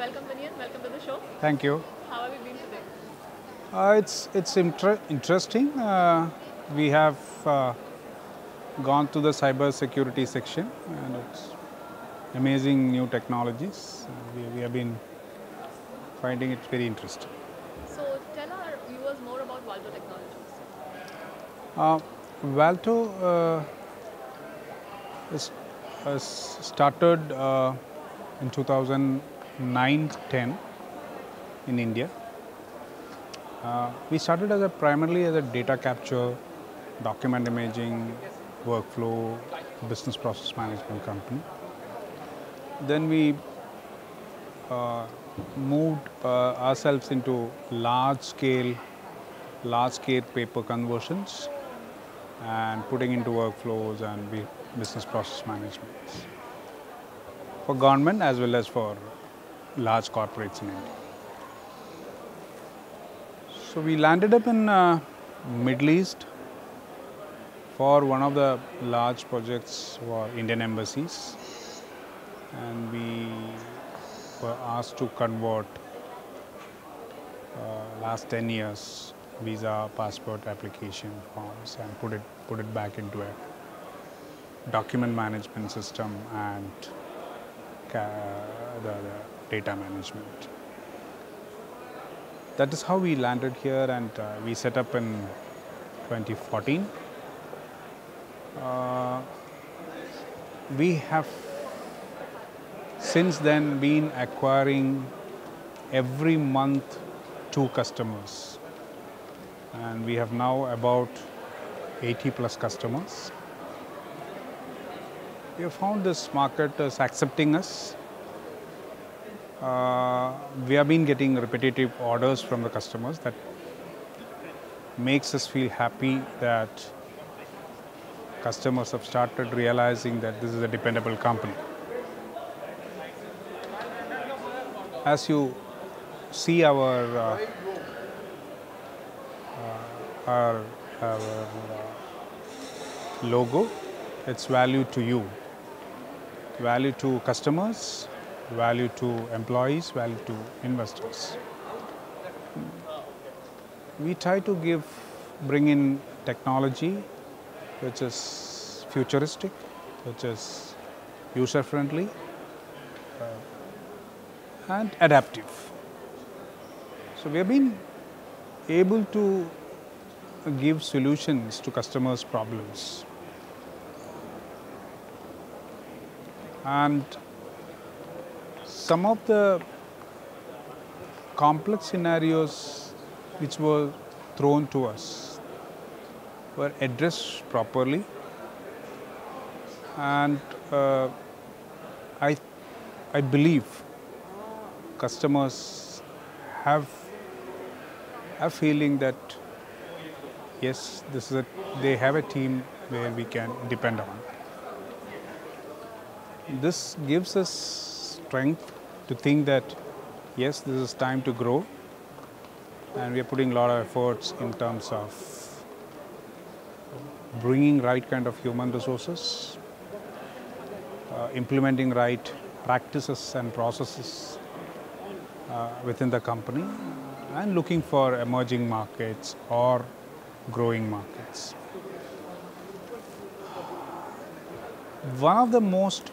Welcome, Vinian. Welcome to the show. Thank you. How have you been today? It's interesting. We have gone to the cyber security section, and it's amazing new technologies. We have been finding it very interesting. So, tell our viewers more about Valto Technologies. Valto has started in 2009-10 in India. We started as primarily as a data capture, document imaging, workflow, business process management company. Then we moved ourselves into large scale paper conversions and putting into workflows and business process management for government as well as for large corporates in India. So we landed up in Middle East for one of the large projects for Indian embassies, and we were asked to convert last 10 years visa, passport application forms and put it back into a document management system and the data management. That is how we landed here, and we set up in 2014. We have since then been acquiring every month 2 customers, and we have now about 80 plus customers. We have found this market is accepting us. We have been getting repetitive orders from the customers that makes us feel happy that customers have started realizing that this is a dependable company. As you see our logo, it's value to you, value to customers, value to employees, value to investors. We try to bring in technology which is futuristic, which is user-friendly and adaptive. So we have been able to give solutions to customers' problems. And some of the complex scenarios which were thrown to us were addressed properly, and I believe customers have a feeling that yes, they have a team where we can depend on. This gives us strength to think that yes, this is time to grow, and we are putting a lot of efforts in terms of bringing right kind of human resources, implementing right practices and processes within the company, and looking for emerging markets or growing markets. One of the most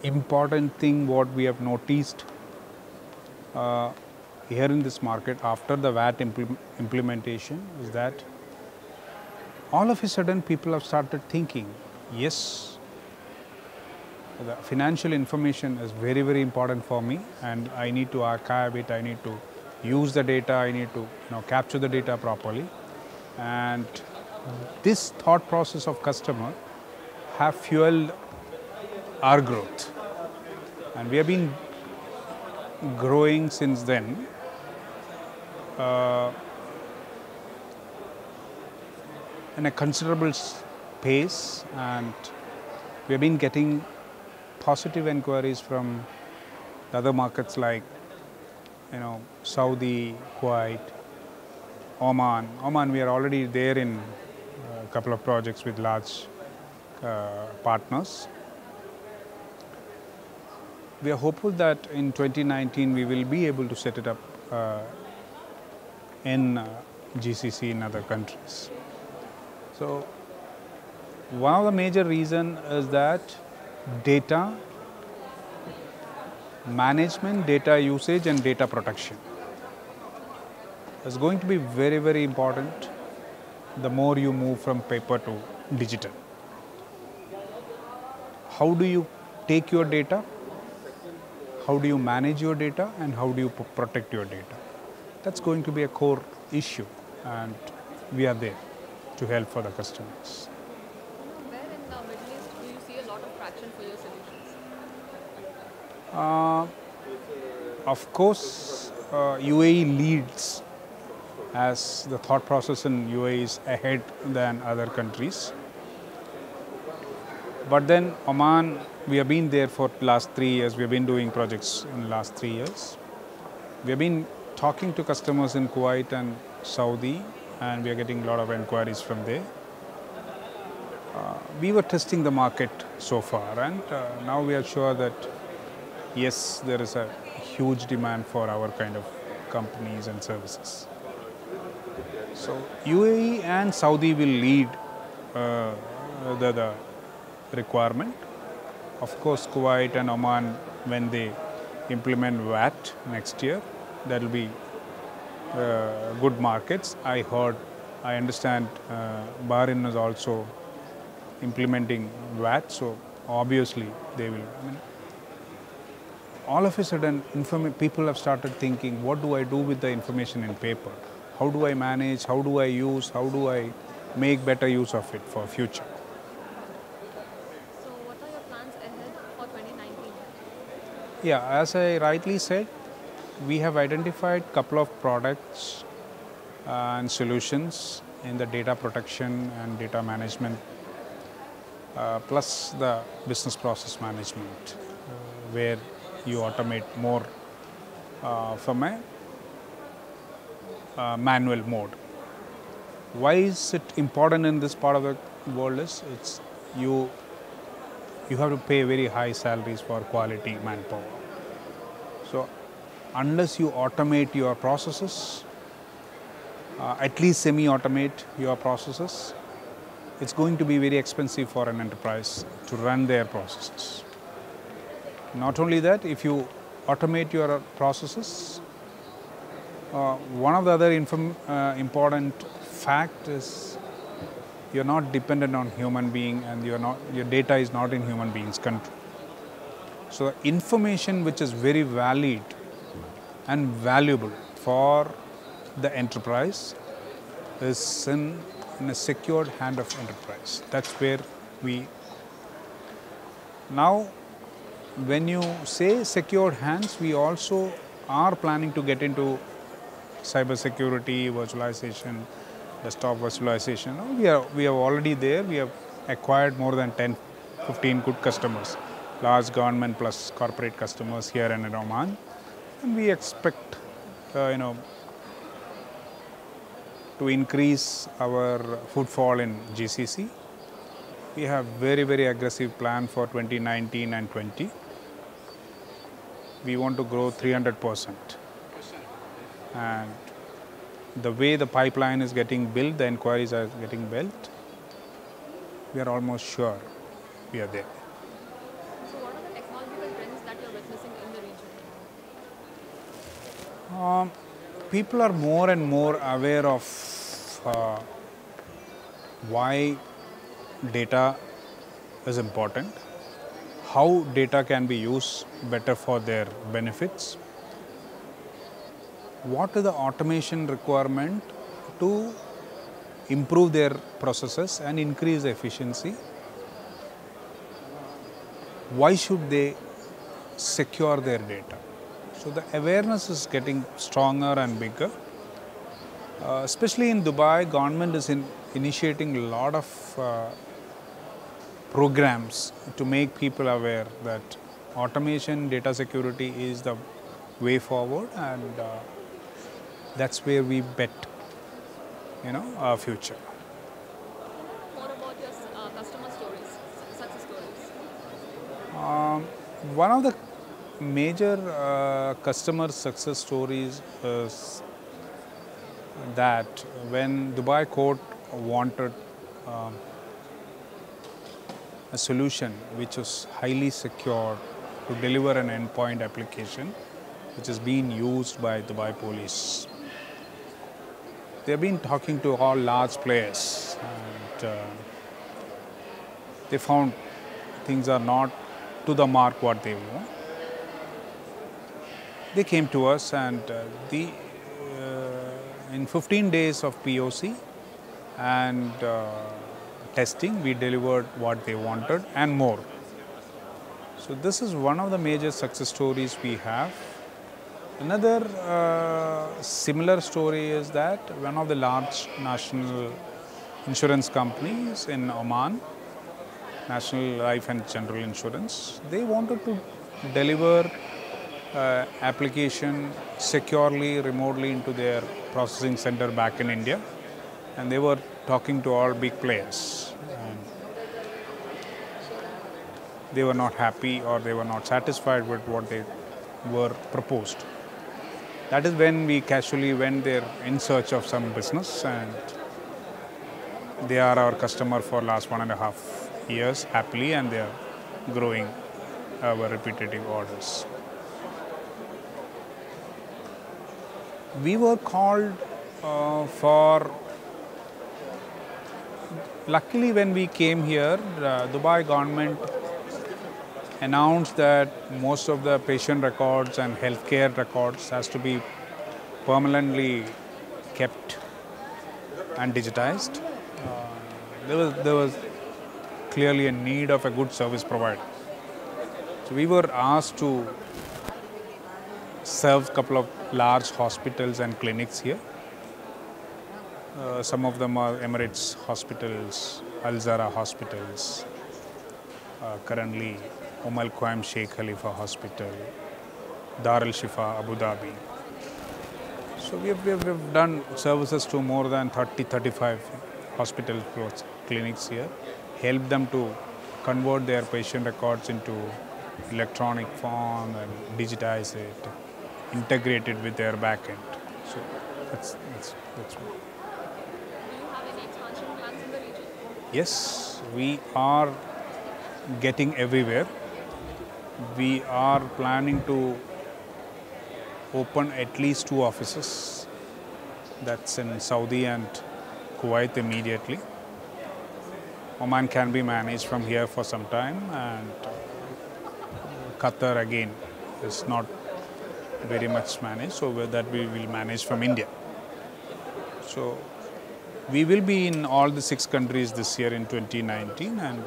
important thing what we have noticed here in this market after the VAT implementation is that all of a sudden people have started thinking, yes, the financial information is very, very important for me, and I need to archive it, I need to use the data, I need to capture the data properly. And this thought process of customer have fueled our growth, and we have been growing since then. In a considerable pace, and we have been getting positive inquiries from the other markets like Saudi, Kuwait, Oman. Oman, we are already there in a couple of projects with large partners. we are hopeful that in 2019 we will be able to set it up in GCC in other countries. So one of the major reason is that data management, data usage and data protection is going to be very, very important the more you move from paper to digital. How do you take your data? How do you manage your data and how do you protect your data? That's going to be a core issue and we are there to help for the customers. Where in the Middle East do you see a lot of traction for your solutions? Of course, UAE leads as the thought process in UAE is ahead than other countries. But then Oman, we have been there for the last 3 years. We have been doing projects in the last 3 years. We have been talking to customers in Kuwait and Saudi, and we are getting a lot of inquiries from there. We were testing the market so far, and now we are sure that yes, there is a huge demand for our kind of companies and services. So UAE and Saudi will lead the requirement. Of course, Kuwait and Oman, when they implement VAT next year, that will be good markets. I understand Bahrain is also implementing VAT, so obviously they will. All of a sudden, people have started thinking, what do I do with the information in paper? How do I manage? How do I use? How do I make better use of it for future? So what are your plans ahead for 2019? Yeah, as I rightly said, we have identified a couple of products and solutions in the data protection and data management, plus the business process management, where you automate more from a manual mode. Why is it important in this part of the world is you have to pay very high salaries for quality manpower. So unless you automate your processes, at least semi-automate your processes, it's going to be very expensive for an enterprise to run their processes. Not only that, if you automate your processes, one of the other important fact is you're not dependent on human being and your data is not in human beings' control. So the information which is very valid and valuable for the enterprise is in a secured hand of enterprise. That's where we now, when you say secured hands, we also are planning to get into cybersecurity, virtualization, desktop virtualization. We are already there. We have acquired more than 10, 15 good customers, large government plus corporate customers here and in Oman. And we expect, to increase our footfall in GCC. We have very, very aggressive plan for 2019 and 20. We want to grow 300%. And the way the pipeline is getting built, the inquiries are getting built, we are almost sure we are there. So what are the technological trends that you're witnessing in the region? People are more and more aware of why data is important, how data can be used better for their benefits, what is the automation requirement to improve their processes and increase the efficiency, why should they secure their data. So the awareness is getting stronger and bigger. Especially in Dubai, government is initiating a lot of programs to make people aware that automation, data security is the way forward, and that's where we bet, our future. More about your customer stories, success stories. One of the major customer success stories is that when Dubai court wanted a solution which was highly secure to deliver an endpoint application which is being used by Dubai police. They have been talking to all large players and they found things are not to the mark what they want. They came to us and in 15 days of POC and testing, we delivered what they wanted and more. So this is one of the major success stories we have. Another similar story is that one of the large national insurance companies in Oman, National Life and General Insurance, they wanted to deliver application securely, remotely into their processing center back in India, and they were talking to all big players. And they were not happy or they were not satisfied with what they were proposed. That is when we casually went there in search of some business, and they are our customer for last 1.5 years happily, and they are growing our repetitive orders. We were called luckily when we came here, Dubai government announced that most of the patient records and healthcare records has to be permanently kept and digitized. There was clearly a need of a good service provider. So we were asked to serve a couple of large hospitals and clinics here. Some of them are Emirates hospitals, Al Zara hospitals, currently Al Qaim Sheikh Khalifa Hospital, Dar Al Shifa, Abu Dhabi. So we've done services to more than 30-35 hospital clinics here, help them to convert their patient records into electronic form and digitize it, integrate it with their backend. So that's what. Do you have any expansion plans in the region? Yes, we are getting everywhere. We are planning to open at least 2 offices. That's in Saudi and Kuwait immediately. Oman can be managed from here for some time, and Qatar again is not very much managed, so that we will manage from India. So we will be in all the 6 countries this year in 2019, and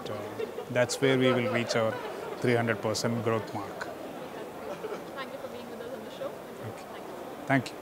that's where we will reach our 300% growth mark. Thank you for being with us on the show. Okay. Thank you.